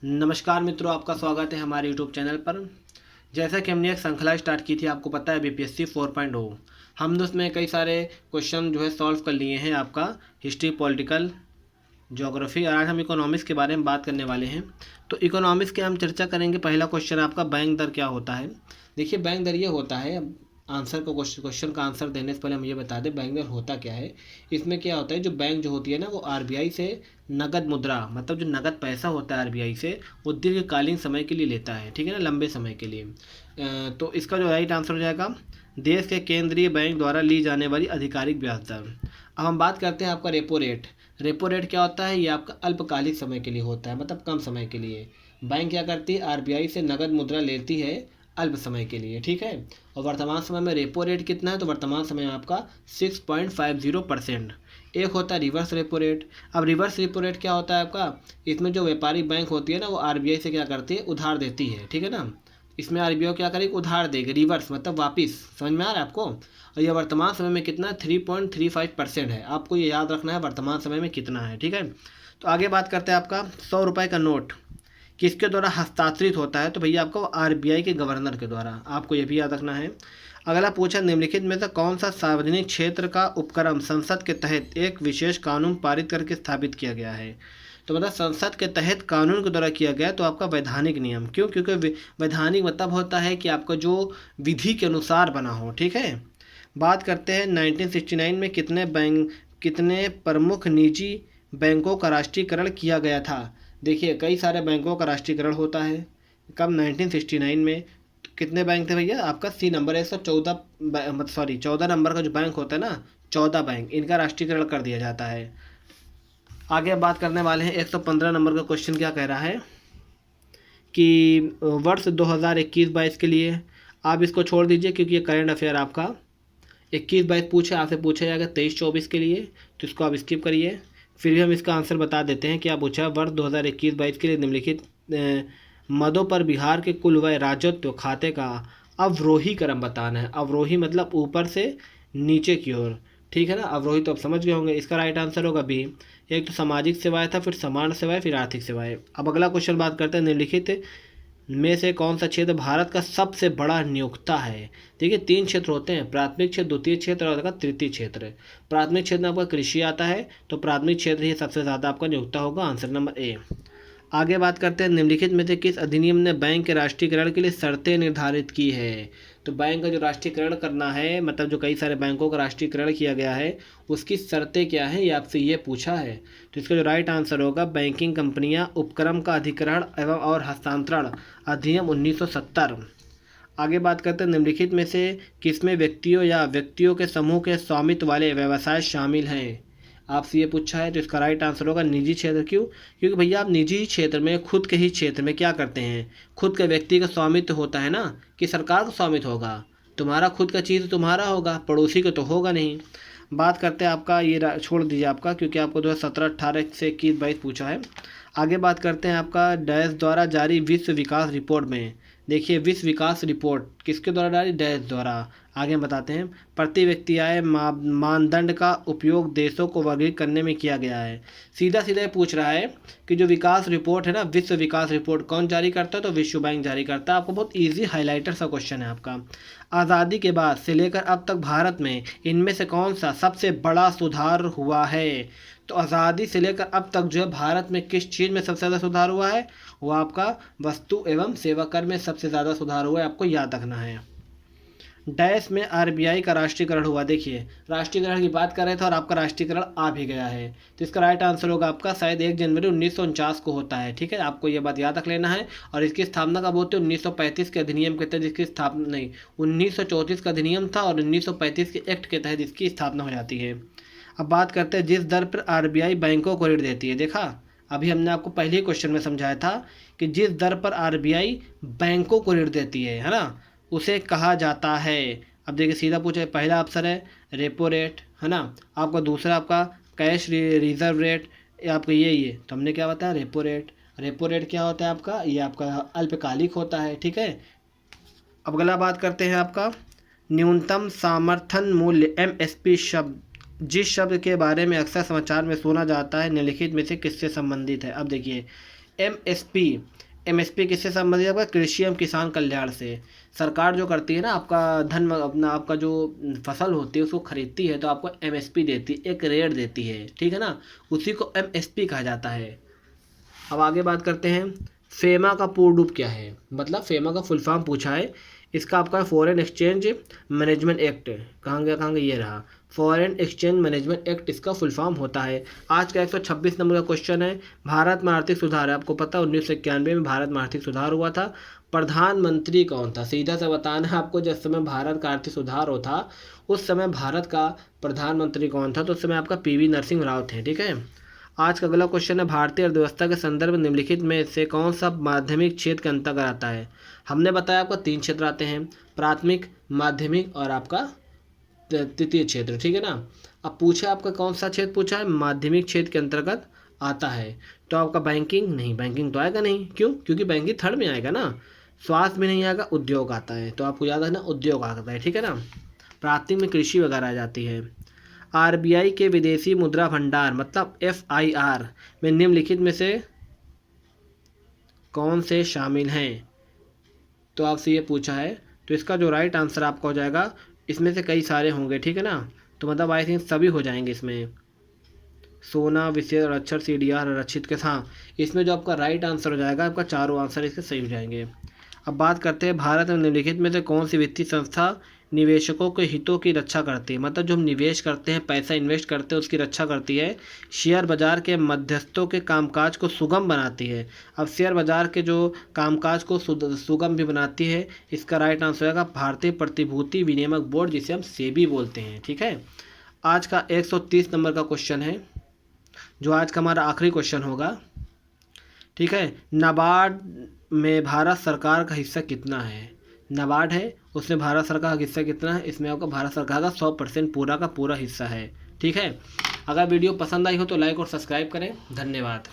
नमस्कार मित्रों, आपका स्वागत है हमारे यूट्यूब चैनल पर। जैसा कि हमने एक श्रृंखला स्टार्ट की थी, आपको पता है बीपीएससी 4.0। हमने उसमें कई सारे क्वेश्चन जो है सॉल्व कर लिए हैं, आपका हिस्ट्री, पॉलिटिकल, ज्योग्राफी, और आज हम इकोनॉमिक्स के बारे में बात करने वाले हैं। तो इकोनॉमिक्स के हम चर्चा करेंगे। पहला क्वेश्चन आपका, बैंक दर क्या होता है। देखिए, बैंक दर ये होता है, आंसर को क्वेश्चन का आंसर देने से पहले हम ये बता दें बैंक दर होता क्या है। इसमें क्या होता है, जो बैंक जो होती है ना, वो आरबीआई से नगद मुद्रा, मतलब जो नगद पैसा होता है आरबीआई से, वो दीर्घकालीन समय के लिए लेता है, ठीक है ना, लंबे समय के लिए। तो इसका जो राइट आंसर हो जाएगा, देश के केंद्रीय बैंक द्वारा ली जाने वाली आधिकारिक ब्याज दर। अब हम बात करते हैं आपका रेपो रेट। रेपो रेट क्या होता है, ये आपका अल्पकालिक समय के लिए होता है, मतलब कम समय के लिए। बैंक क्या करती है, आरबीआई से नगद मुद्रा लेती है अल्प समय के लिए, ठीक है। और वर्तमान समय में रेपो रेट कितना है, तो वर्तमान समय में आपका 6.50%। एक होता है रिवर्स रेपो रेट। अब रिवर्स रेपो रेट क्या होता है आपका, इसमें जो व्यापारिक बैंक होती है ना, वो आरबीआई से क्या करती है, उधार देती है, ठीक है ना। इसमें आरबीआई क्या करेगी, उधार देगी, रिवर्स मतलब वापिस। समझ में आ रहा है आपको। और ये वर्तमान समय में कितना, 3.35% है। आपको ये याद रखना है वर्तमान समय में कितना है, ठीक है। तो आगे बात करते हैं आपका 100 रुपये का नोट किसके द्वारा हस्तांतरित होता है, तो भैया आपको आरबीआई के गवर्नर के द्वारा, आपको ये भी याद रखना है। अगला पूछा, निम्नलिखित में से कौन सा सार्वजनिक क्षेत्र का उपक्रम संसद के तहत एक विशेष कानून पारित करके स्थापित किया गया है। तो मतलब संसद के तहत कानून के द्वारा किया गया, तो आपका वैधानिक नियम। क्यों, क्योंकि वैधानिक मतलब होता है कि आपका जो विधि के अनुसार बना हो, ठीक है। बात करते हैं 1969 में कितने प्रमुख निजी बैंकों का राष्ट्रीयकरण किया गया था। देखिए, कई सारे बैंकों का राष्ट्रीयकरण होता है। कब, 1969 में। कितने बैंक थे भैया, आपका सी नंबर 114, सॉरी 14 नंबर का जो बैंक होता है ना, 14 बैंक, इनका राष्ट्रीयकरण कर दिया जाता है। आगे बात करने वाले हैं 115 नंबर का क्वेश्चन। क्या कह रहा है कि वर्ष 2021-22 के लिए, आप इसको छोड़ दीजिए क्योंकि ये करंट अफेयर आपका 21-22 आपसे पूछा जाएगा 23-24 के लिए, तो इसको आप स्किप करिए। फिर भी हम इसका आंसर बता देते हैं। क्या पूछा, वर्ष 2021-22 के लिए निम्नलिखित मदों पर बिहार के कुल व्यय राजस्व खाते का अवरोही क्रम बताना है। अवरोही मतलब ऊपर से नीचे की ओर, ठीक है ना। अवरोही तो आप समझ गए होंगे। इसका राइट आंसर होगा बी। एक तो सामाजिक सेवाएं था, फिर समान सेवाएं, फिर आर्थिक सेवाएं। अब अगला क्वेश्चन बात करते हैं, निम्नलिखित में से कौन सा क्षेत्र भारत का सबसे बड़ा नियोक्ता है। देखिए, 3 क्षेत्र होते हैं, प्राथमिक क्षेत्र, द्वितीय क्षेत्र और तृतीय क्षेत्र। प्राथमिक क्षेत्र में आपका कृषि आता है, तो प्राथमिक क्षेत्र ही सबसे ज़्यादा आपका नियोक्ता होगा, आंसर नंबर ए। आगे बात करते हैं, निम्नलिखित में से किस अधिनियम ने बैंक के राष्ट्रीयकरण के लिए शर्तें निर्धारित की है। तो बैंक का जो राष्ट्रीयकरण करना है, मतलब जो कई सारे बैंकों का राष्ट्रीयकरण किया गया है, उसकी शर्तें क्या हैं, ये आपसे ये पूछा है। तो इसका जो राइट आंसर होगा, बैंकिंग कंपनियां उपक्रम का अधिग्रहण एवं और हस्तांतरण अधिनियम 1970। आगे बात करते हैं, निम्नलिखित में से किसमें व्यक्तियों या व्यक्तियों के समूह के स्वामित्व वाले व्यवसाय शामिल हैं। आपसे ये पूछा है, तो इसका राइट आंसर होगा निजी क्षेत्र। क्यों, क्योंकि भैया आप निजी क्षेत्र में, खुद के ही क्षेत्र में क्या करते हैं, खुद के व्यक्ति का स्वामित्व होता है ना, कि सरकार का स्वामित्व होगा। तुम्हारा खुद का चीज़ तुम्हारा होगा, पड़ोसी को तो होगा नहीं। बात करते हैं आपका, ये छोड़ दीजिए आपका, क्योंकि आपको 2017-18 से 21-22 पूछा है। आगे बात करते हैं आपका डैश द्वारा जारी विश्व विकास रिपोर्ट में। देखिए, विश्व विकास रिपोर्ट किसके द्वारा जारी, डैश द्वारा। आगे बताते हैं, प्रति व्यक्ति आय मानदंड का उपयोग देशों को वर्गीकृत करने में किया गया है। सीधा सीधा पूछ रहा है कि जो विकास रिपोर्ट है ना, विश्व विकास रिपोर्ट कौन जारी करता है, तो विश्व बैंक जारी करता है। आपको बहुत इजी हाइलाइटर सा क्वेश्चन है आपका। आज़ादी के बाद से लेकर अब तक भारत में इनमें से कौन सा सबसे बड़ा सुधार हुआ है। तो आज़ादी से लेकर अब तक जो है भारत में किस चीज़ में सबसे ज़्यादा सुधार हुआ है, वो आपका वस्तु एवं सेवा कर में सबसे ज़्यादा सुधार हुआ है, आपको याद रखना है। डैश में आरबीआई का राष्ट्रीयकरण हुआ। देखिए, राष्ट्रीयकरण की बात कर रहे थे और आपका राष्ट्रीयकरण आ भी गया है, तो इसका राइट आंसर होगा आपका शायद 1 जनवरी 1949 को होता है, ठीक है। आपको ये बात याद रख लेना है। और इसकी स्थापना कब होती है, 1935 के अधिनियम के तहत इसकी स्थापना, नहीं 1934 का अधिनियम था और 1935 के एक्ट के तहत इसकी स्थापना हो जाती है। अब बात करते हैं, जिस दर पर आरबीआई बैंकों को ऋण देती है। देखा, अभी हमने आपको पहले क्वेश्चन में समझाया था कि जिस दर पर आरबीआई बैंकों को ऋण देती है ना, उसे कहा जाता है। अब देखिए, सीधा पूछे, पहला ऑप्शन है रेपो रेट, है ना। आपका दूसरा आपका कैश रिजर्व रेट, आपका ये तो हमने क्या बताया, रेपो रेट। रेपो रेट क्या होता है आपका, ये आपका अल्पकालिक होता है, ठीक है। अब अगला बात करते हैं आपका न्यूनतम समर्थन मूल्य, एमएसपी शब्द जिस शब्द के बारे में अक्सर समाचार में सुना जाता है, निम्नलिखित में से किससे संबंधित है। अब देखिए, एमएसपी किससे संबंधित है? आपका कृषि एवं किसान कल्याण से। सरकार जो करती है ना, आपका धन अपना आपका जो फसल होती है उसको खरीदती है तो आपको एमएसपी देती है, एक रेट देती है, ठीक है ना, उसी को एमएसपी कहा जाता है। अब आगे बात करते हैं, फेमा का पूर्ण रूप क्या है? मतलब फेमा का फुल फॉर्म पूछा है। इसका आपका फॉरेन एक्सचेंज मैनेजमेंट एक्ट, कहाँ गया, ये रहा, फॉरेन एक्सचेंज मैनेजमेंट एक्ट इसका फुल फॉर्म होता है। आज का 126 नंबर का क्वेश्चन है, भारत में आर्थिक सुधार है। आपको पता है 1991 में भारत में आर्थिक सुधार हुआ था। प्रधानमंत्री कौन था? सीधा सा बताना है आपको, जिस समय भारत का आर्थिक सुधार हो था उस समय भारत का प्रधानमंत्री कौन था? तो उस समय आपका पीवी नरसिंह राव थे, ठीक है। आज का अगला क्वेश्चन है, भारतीय अर्थव्यवस्था के संदर्भ में निम्नलिखित में से कौन सा माध्यमिक क्षेत्र के अंतर्गत आता है? हमने बताया आपको 3 क्षेत्र आते हैं, प्राथमिक, माध्यमिक और आपका तृतीय क्षेत्र, ठीक है ना। अब पूछा आपका कौन सा क्षेत्र पूछा है? माध्यमिक क्षेत्र के अंतर्गत आता है। तो आपका बैंकिंग नहीं, बैंकिंग तो आएगा नहीं, क्यों? क्योंकि बैंकिंग थर्ड में आएगा ना। स्वास्थ्य भी नहीं आएगा, उद्योग आता है, तो आपको याद है ना, उद्योग आता है, ठीक है ना। प्राथमिक में कृषि वगैरह आ जाती है। आरबीआई के विदेशी मुद्रा भंडार मतलब FIR में निम्नलिखित में से कौन से शामिल हैं? तो आपसे ये पूछा है, तो इसका जो राइट आंसर आपका हो जाएगा, इसमें से कई सारे होंगे, ठीक है ना। तो मतलब आई थिंक सभी हो जाएंगे इसमें, सोना, विशेष आरक्षण, CDR आरक्षित के साथ। इसमें जो आपका राइट आंसर हो जाएगा, आपका चारों आंसर इसके सही हो जाएंगे। अब बात करते हैं, भारत में निम्नलिखित में से कौन सी वित्तीय संस्था निवेशकों के हितों की रक्षा करती है? मतलब जो हम निवेश करते हैं, पैसा इन्वेस्ट करते हैं, उसकी रक्षा करती है। शेयर बाजार के मध्यस्थों के कामकाज को सुगम बनाती है। अब शेयर बाजार के जो कामकाज को सुगम भी बनाती है, इसका राइट आंसर होगा भारतीय प्रतिभूति विनियामक बोर्ड, जिसे हम सेबी बोलते हैं, ठीक है। आज का 130 नंबर का क्वेश्चन है, जो आज का हमारा आखिरी क्वेश्चन होगा, ठीक है। नाबार्ड में भारत सरकार का हिस्सा कितना है? नाबार्ड है, उसमें भारत सरकार का हिस्सा कितना है? इसमें आपका भारत सरकार का 100% पूरा का पूरा हिस्सा है, ठीक है। अगर वीडियो पसंद आई हो तो लाइक और सब्सक्राइब करें। धन्यवाद।